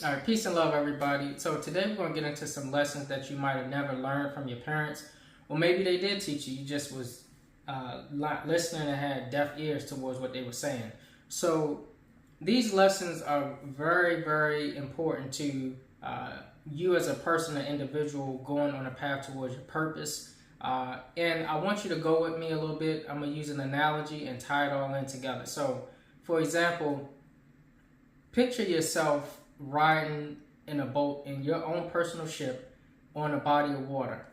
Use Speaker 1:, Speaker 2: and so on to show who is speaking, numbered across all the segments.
Speaker 1: All right, peace and love, everybody. So today we're going to get into some lessons that you might have never learned from your parents, or maybe they did teach you. You just was listening and had deaf ears towards what they were saying. So these lessons are very, very important to you as a person, an individual going on a path towards your purpose. And I want you to go with me a little bit. I'm going to use an analogy and tie it all in together. So, for example, picture yourself riding in a boat in your own personal ship on a body of water.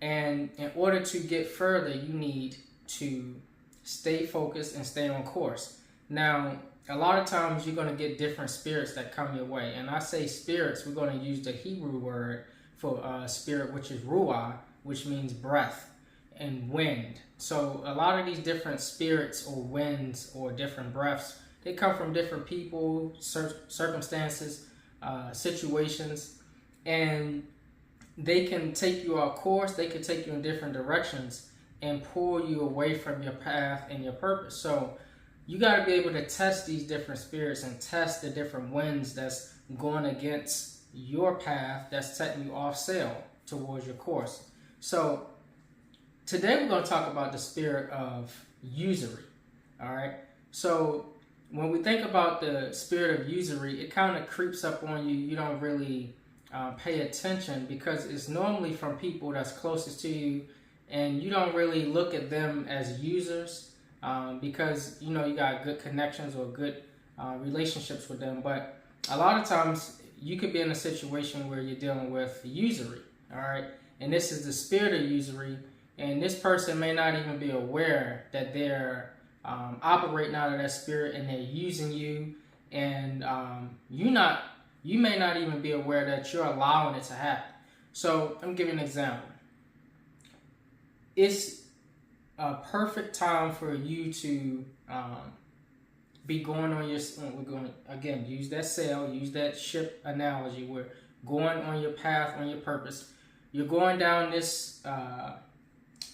Speaker 1: And in order to get further, you need to stay focused and stay on course. Now, a lot of times you're going to get different spirits that come your way. And I say spirits, we're going to use the Hebrew word for spirit, which is ruah, which means breath and wind. So a lot of these different spirits or winds or different breaths, they come from different people, circumstances, situations, and they can take you off course. They can take you in different directions and pull you away from your path and your purpose. So you got to be able to test these different spirits and test the different winds that's going against your path, that's setting you off sail towards your course. So today we're going to talk about the spirit of usury. All right. So when we think about the spirit of usury, it kind of creeps up on you. You don't really pay attention because it's normally from people that's closest to you, and you don't really look at them as users because you got good connections or good relationships with them. But a lot of times you could be in a situation where you're dealing with usury. All right, and this is the spirit of usury, and this person may not even be aware that they're operating out of that spirit, and they're using you, and you may not even be aware that you're allowing it to happen. So I'm giving an example. It's a perfect time for you to be going on your. We're going again. Use that sail. Use that ship analogy. We're going on your path, on your purpose. You're going down this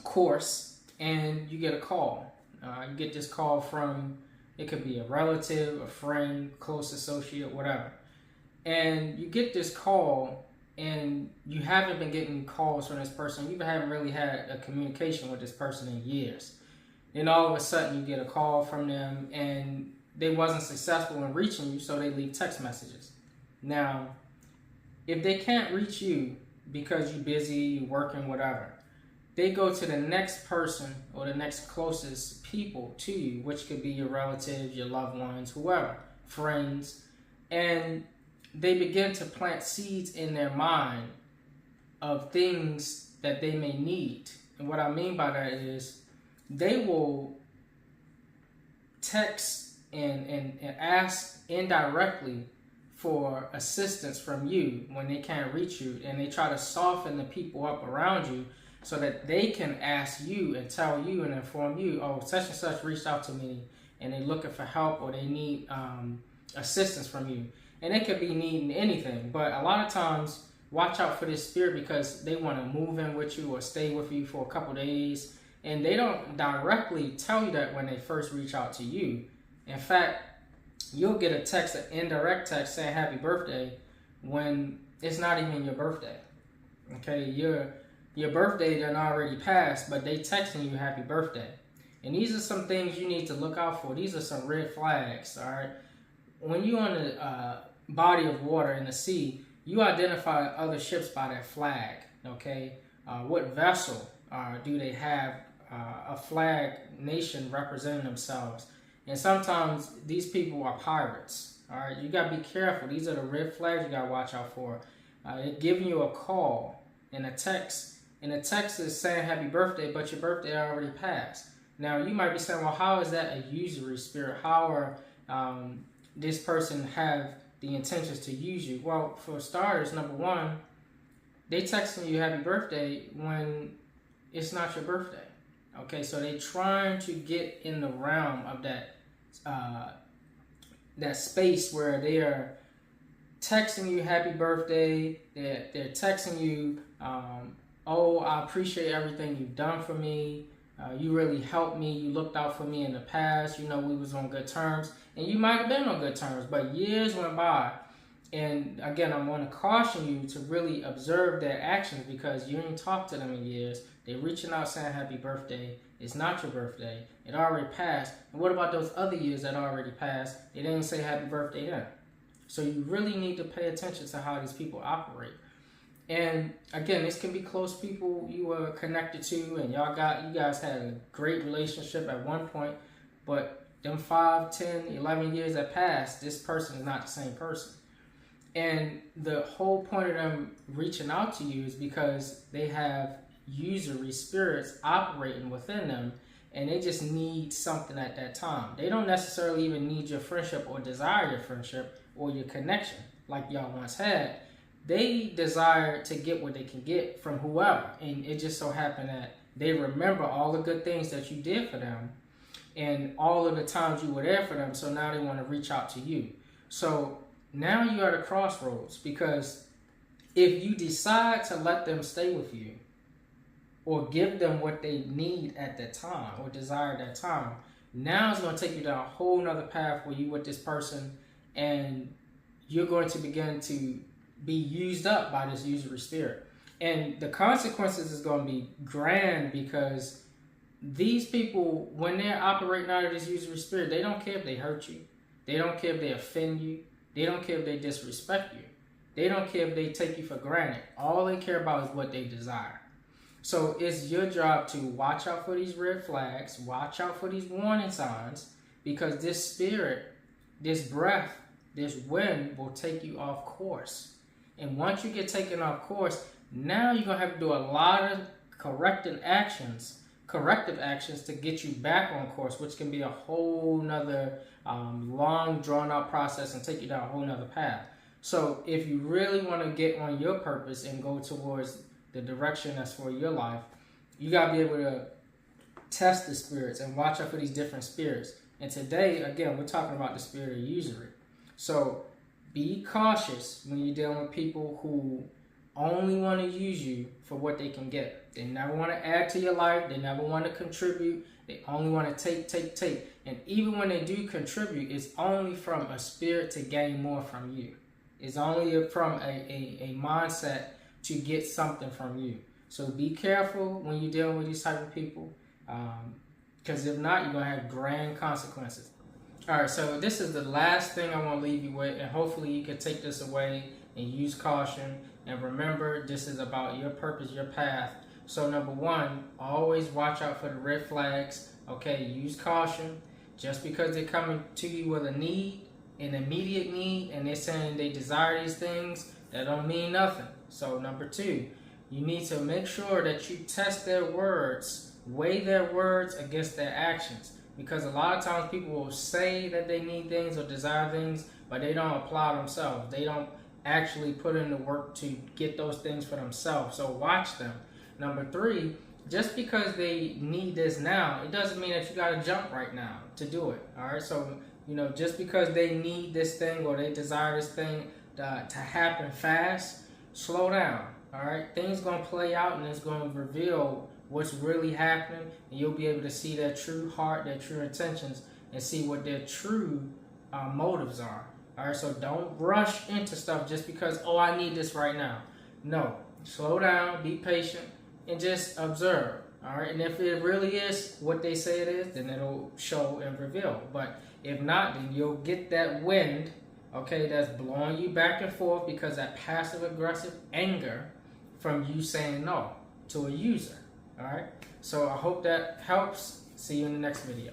Speaker 1: course, and you get a call. You get this call from, it could be a relative, a friend, close associate, whatever. And you get this call, and you haven't been getting calls from this person. You haven't really had a communication with this person in years. Then all of a sudden, you get a call from them, and they wasn't successful in reaching you, so they leave text messages. Now, if they can't reach you because you're busy, you're working, whatever, they go to the next person or the next closest people to you, which could be your relatives, your loved ones, whoever, friends, and they begin to plant seeds in their mind of things that they may need. And what I mean by that is they will text and ask indirectly for assistance from you when they can't reach you, and they try to soften the people up around you so that they can ask you and tell you and inform you, oh, such and such reached out to me and they're looking for help, or they need assistance from you. And they could be needing anything, but a lot of times, watch out for this spirit because they want to move in with you or stay with you for a couple days, and they don't directly tell you that when they first reach out to you. In fact, you'll get a text, an indirect text saying happy birthday when it's not even your birthday. Okay, your birthday done already passed, but they texting you happy birthday. And these are some things you need to look out for. These are some red flags, all right? When you're on a body of water in the sea, you identify other ships by their flag, okay? What vessel do they have a flag nation representing themselves? And sometimes these people are pirates, all right? You got to be careful. These are the red flags you got to watch out for. They're giving you a call and a text. And the text is saying happy birthday, but your birthday already passed. Now, you might be saying, well, how is that a usury spirit? How are this person have the intentions to use you? Well, for starters, number one, they texting you happy birthday when it's not your birthday. Okay, so they trying to get in the realm of that space where they are texting you happy birthday. They're texting you, oh, I appreciate everything you've done for me. You really helped me. You looked out for me in the past. We was on good terms. And you might have been on good terms, but years went by And again, I want to caution you to really observe their actions, because you ain't talked to them in years. They're reaching out saying happy birthday. It's not your birthday. It already passed. And what about those other years that already passed? They didn't say happy birthday then. So you really need to pay attention to how these people operate. And again, this can be close people you were connected to, and you guys had a great relationship at one point, but them 5, 10, 11 years that passed, this person is not the same person. And the whole point of them reaching out to you is because they have usury spirits operating within them, and they just need something at that time. They don't necessarily even need your friendship or desire your friendship or your connection like y'all once had. They desire to get what they can get from whoever, and it just so happened that they remember all the good things that you did for them and all of the times you were there for them, so now they want to reach out to you. So now you're at a crossroads, because if you decide to let them stay with you or give them what they need at that time or desire at that time, now it's going to take you down a whole nother path where you with this person and you're going to begin to be used up by this usury spirit. And the consequences is going to be grand, because these people, when they're operating out of this usury spirit, they don't care if they hurt you. They don't care if they offend you. They don't care if they disrespect you. They don't care if they take you for granted. All they care about is what they desire. So it's your job to watch out for these red flags, watch out for these warning signs, because this spirit, this breath, this wind will take you off course. And once you get taken off course, now you're going to have to do a lot of corrective actions to get you back on course, which can be a whole nother long drawn out process and take you down a whole nother path. So if you really want to get on your purpose and go towards the direction that's for your life, you got to be able to test the spirits and watch out for these different spirits. And today, again, we're talking about the spirit of usury. So be cautious when you're dealing with people who only want to use you for what they can get. They never want to add to your life. They never want to contribute. They only want to take. And even when they do contribute, it's only from a spirit to gain more from you. It's only from a mindset to get something from you. So be careful when you're dealing with these type of people, because if not, you're going to have grand consequences. All right, so this is the last thing I want to leave you with, and hopefully you can take this away and use caution. And remember, this is about your purpose, your path. So number one, always watch out for the red flags. Okay, use caution. Just because they're coming to you with a need, an immediate need, and they're saying they desire these things, that don't mean nothing. So number two, you need to make sure that you test their words, weigh their words against their actions. Because a lot of times people will say that they need things or desire things, but they don't apply themselves. They don't actually put in the work to get those things for themselves. So watch them. Number three, just because they need this now, it doesn't mean that you got to jump right now to do it. All right. So, just because they need this thing or they desire this thing to happen fast, slow down. All right. Things going to play out, and it's going to reveal what's really happening, and you'll be able to see their true heart, their true intentions, and see what their true motives are. All right, so don't rush into stuff just because, oh, I need this right now. No, slow down, be patient, and just observe. All right, and if it really is what they say it is, then it'll show and reveal. But if not, then you'll get that wind, okay, that's blowing you back and forth because that passive aggressive anger from you saying no to a user. All right, so I hope that helps. See you in the next video.